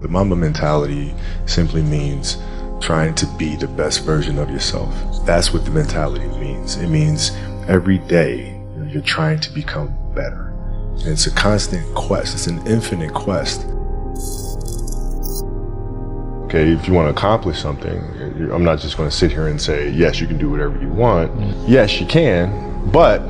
The Mamba mentality simply means trying to be the best version of yourself. That's what the mentality means. It means every day you're trying to become better. And it's a constant quest. It's an infinite quest. Okay, if you want to accomplish something, I'm not just going to sit here and say, yes, you can do whatever you want. Yes, you can, but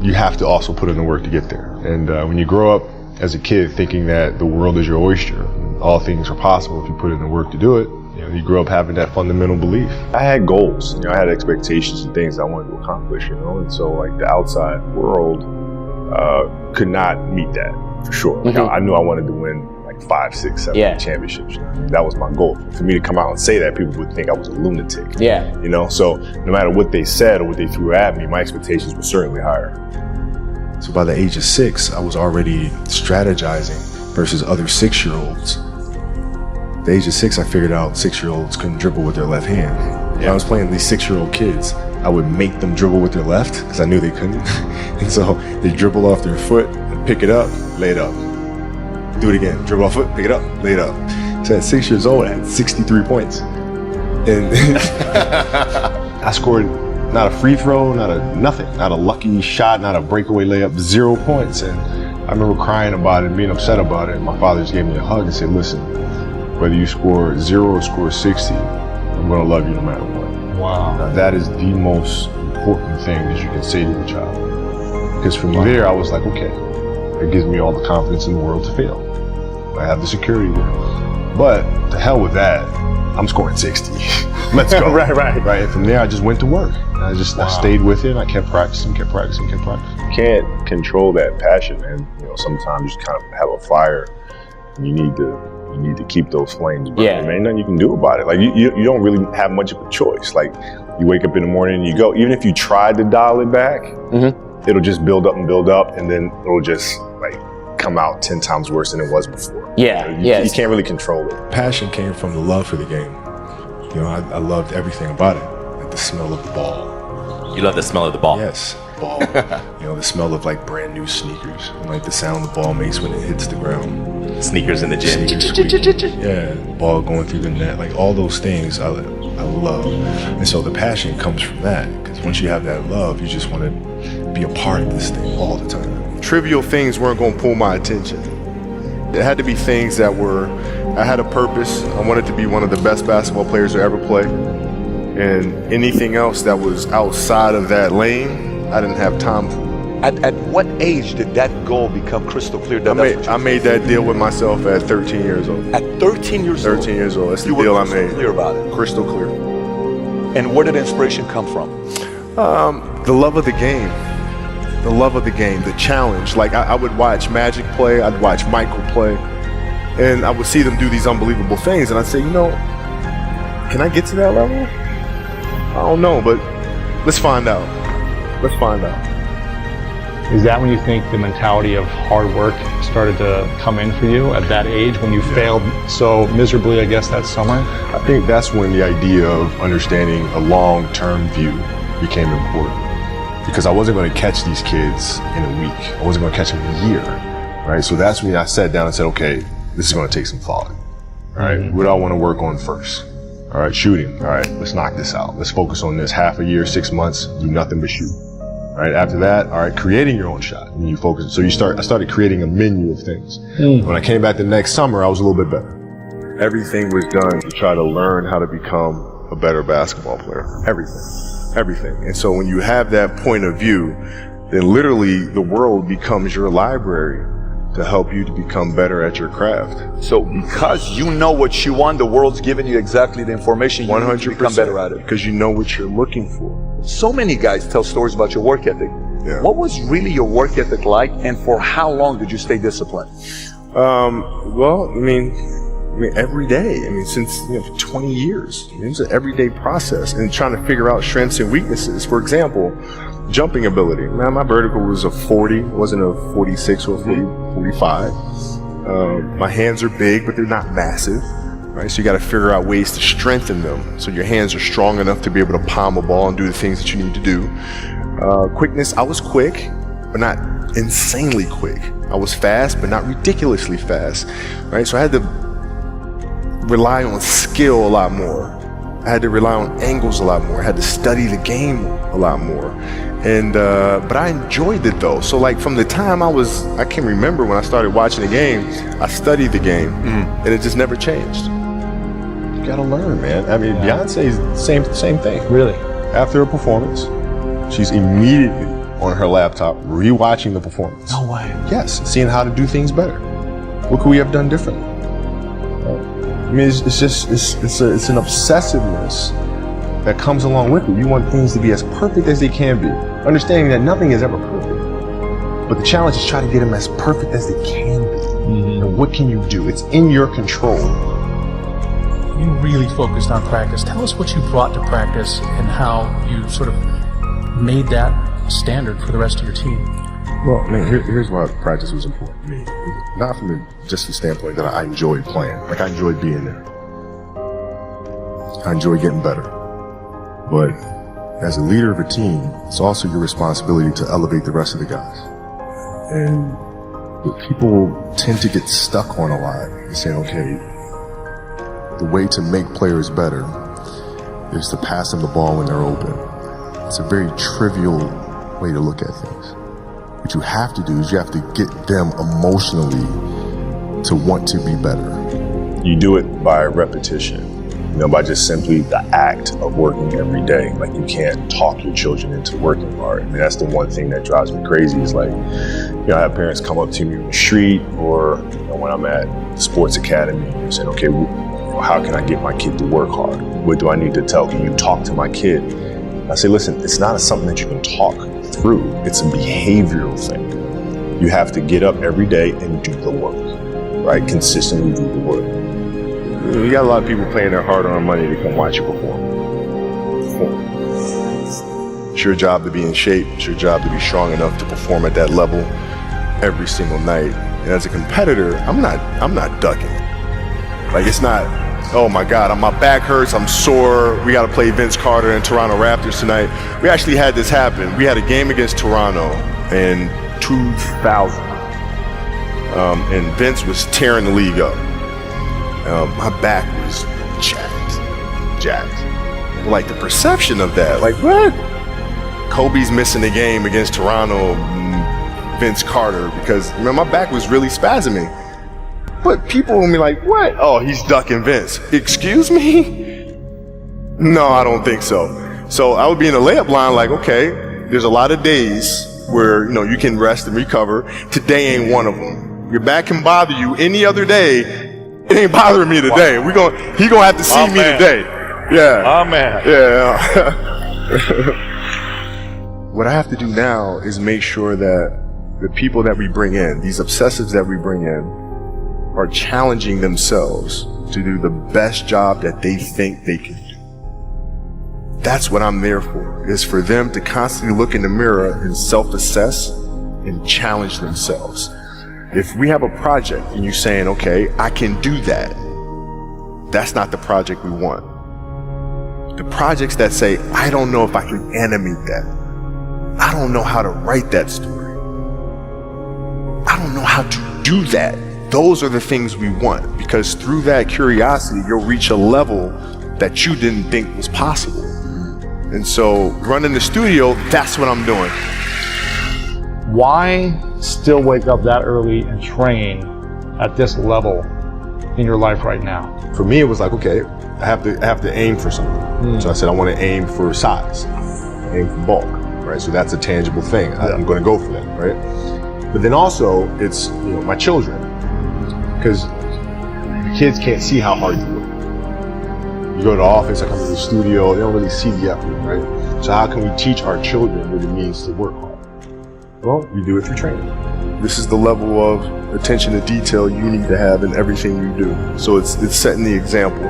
you have to also put in the work to get there. And when you grow up as a kid thinking that the world is your oyster, all things are possible if you put in the work to do it, you grow up having that fundamental belief. I had goals, I had expectations and things I wanted to accomplish, and so like the outside world could not meet that for sure. Like, I knew I wanted to win like 5, 6, 7 championships. That was my goal. For me to come out and say that, people would think I was a lunatic. So no matter what they said or what they threw at me, my expectations were certainly higher. So by the age of 6, I was already strategizing versus other 6-year-olds. At the age of 6, I figured out 6-year-olds couldn't dribble with their left hand. When I was playing these 6-year-old kids, I would make them dribble with their left because I knew they couldn't. And so they dribble off their foot, pick it up, lay it up. Do it again, dribble off foot, pick it up, lay it up. So at 6 years old, I had 63 points. And I scored not a free throw, nothing, not a lucky shot, not a breakaway layup, 0 points. And I remember crying about it and being upset about it. And my father just gave me a hug and said, listen, whether you score 0 or score 60, I'm gonna love you no matter what. Wow. Now, that is the most important thing that you can say to a child. Because from there, I was like, okay, it gives me all the confidence in the world to fail. I have the security there. But to hell with that, I'm scoring 60. Let's go. Right. And from there, I just went to work. I stayed with it. I kept practicing. You can't control that passion, and sometimes you just kind of have a fire, and you need to keep those flames burning. There ain't nothing you can do about it. Like you don't really have much of a choice. Like you wake up in the morning and you go. Even if you tried to dial it back, it'll just build up, and then it'll just like come out 10 times worse than it was before. You can't really control it. Passion came from the love for the game. I loved everything about it. Like the smell of the ball. You love the smell of the ball? Yes, ball. The smell of like brand new sneakers, and like the sound the ball makes when it hits the ground. Sneakers in the gym. Ball going through the net, like all those things I love. And so the passion comes from that, because once you have that love, you just want to be a part of this thing all the time. Trivial things weren't going to pull my attention. It had to be things that I had a purpose. I wanted to be one of the best basketball players to ever play. And anything else that was outside of that lane, I didn't have time for. At what age did that goal become crystal clear? I made that deal with myself at 13 years old. At 13 years old? 13 years old. That's the deal I made. Crystal clear about it? Crystal clear. And where did inspiration come from? The love of the game. The love of the game, the challenge. Like I would watch Magic play, I'd watch Michael play, and I would see them do these unbelievable things, and I'd say, can I get to that level? I don't know, but let's find out. Is that when you think the mentality of hard work started to come in for you at that age, when you failed so miserably, I guess, that summer? I think that's when the idea of understanding a long-term view became important. Because I wasn't going to catch these kids in a week. I wasn't going to catch them in a year, right? So that's when I sat down and said, okay, this is going to take some thought, all right? What do I want to work on first? All right, shooting. All right, let's knock this out. Let's focus on this. Half a year, 6 months, do nothing but shoot. All right, after that, all right, creating your own shot. And you focus. So I started creating a menu of things. When I came back the next summer, I was a little bit better. Everything was done to try to learn how to become a better basketball player. Everything. And so when you have that point of view, then literally the world becomes your library to help you to become better at your craft. So because you know what you want, the world's giving you exactly the information you need to become better at it. Because you know what you're looking for. So many guys tell stories about your work ethic. What was really your work ethic like, and for how long did you stay disciplined? Well, I mean, every day. Since 20 years. It's an everyday process, and trying to figure out strengths and weaknesses. For example, jumping ability. My vertical was a 40, it wasn't a 46 or a 45. My hands are big, but they're not massive. Right, so you got to figure out ways to strengthen them so your hands are strong enough to be able to palm a ball and do the things that you need to do. Quickness, I was quick, but not insanely quick. I was fast, but not ridiculously fast. Right, so I had to rely on skill a lot more. I had to rely on angles a lot more. I had to study the game a lot more. And but I enjoyed it though. So like from the time I can remember when I started watching the game, I studied the game, and it just never changed. You gotta learn, man. I mean, Beyonce's same thing. Really? After a performance, she's immediately on her laptop rewatching the performance. No way. Yes, seeing how to do things better. What could we have done differently? I mean, it's an obsessiveness that comes along with it. You want things to be as perfect as they can be, understanding that nothing is ever perfect. But the challenge is try to get them as perfect as they can be. And what can you do? It's in your control. You really focused on practice. Tell us what you brought to practice and how you sort of made that standard for the rest of your team. Well, I mean, here's why practice was important to me. Not from just the standpoint that I enjoyed playing. Like, I enjoyed being there. I enjoyed getting better. But as a leader of a team, it's also your responsibility to elevate the rest of the guys. And what people tend to get stuck on a lot is saying, okay, the way to make players better is to pass them the ball when they're open. It's a very trivial way to look at things. What you have to do is you have to get them emotionally to want to be better. You do it by repetition, by just simply the act of working every day. Like, you can't talk your children into working hard. I mean, that's the one thing that drives me crazy is like, I have parents come up to me on the street or when I'm at the sports academy and saying, okay, how can I get my kid to work hard? What do I need to tell? Can you talk to my kid? I say, listen, it's not something that you can talk through. It's a behavioral thing. You have to get up every day and do the work, right? Consistently do the work. You got a lot of people paying their hard-earned money to come watch you perform. It's your job to be in shape. It's your job to be strong enough to perform at that level every single night. And as a competitor, I'm not ducking. Like, it's not, oh my God, my back hurts, I'm sore, we got to play Vince Carter and Toronto Raptors tonight. We actually had this happen. We had a game against Toronto in 2000. And Vince was tearing the league up. My back was jacked. Like, the perception of that, like, what? Kobe's missing the game against Toronto, Vince Carter, because my back was really spasming. But people will be like, what? Oh, he's ducking Vince. Excuse me? No, I don't think so. So I would be in the layup line like, okay, there's a lot of days where, you can rest and recover. Today ain't one of them. Your back can bother you any other day. It ain't bothering me today. He gonna have to see me today. Yeah. Oh, man. Yeah. What I have to do now is make sure that the people that we bring in, these obsessives that we bring in, are challenging themselves to do the best job that they think they can do. That's what I'm there for, is for them to constantly look in the mirror and self-assess and challenge themselves. If we have a project and you're saying, okay, I can do that, that's not the project we want. The projects that say, I don't know if I can animate that. I don't know how to write that story. I don't know how to do that. Those are the things we want, because through that curiosity, you'll reach a level that you didn't think was possible. And so running the studio, that's what I'm doing. Why still wake up that early and train at this level in your life right now? For me, it was like, okay, I have to aim for something. So I said, I want to aim for size, aim for bulk, right? So that's a tangible thing. I'm going to go for that, right? But then also, it's my children. Because kids can't see how hard you work. You go to the office, I come to the studio, they don't really see the effort, right? So how can we teach our children what it means to work hard? Well, you do it through training. This is the level of attention to detail you need to have in everything you do. So it's setting the example.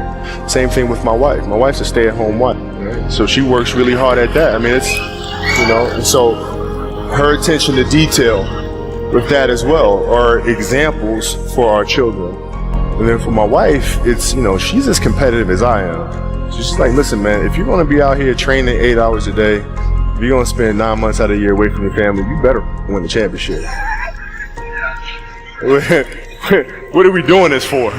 Same thing with my wife. My wife's a stay-at-home wife, right? So she works really hard at that. I mean, it's, and so her attention to detail with that as well are examples for our children. And then for my wife, it's, she's as competitive as I am. She's just like, listen, man, if you're going to be out here training 8 hours a day, if you're going to spend 9 months out of the year away from your family, you better win the championship. What are we doing this for?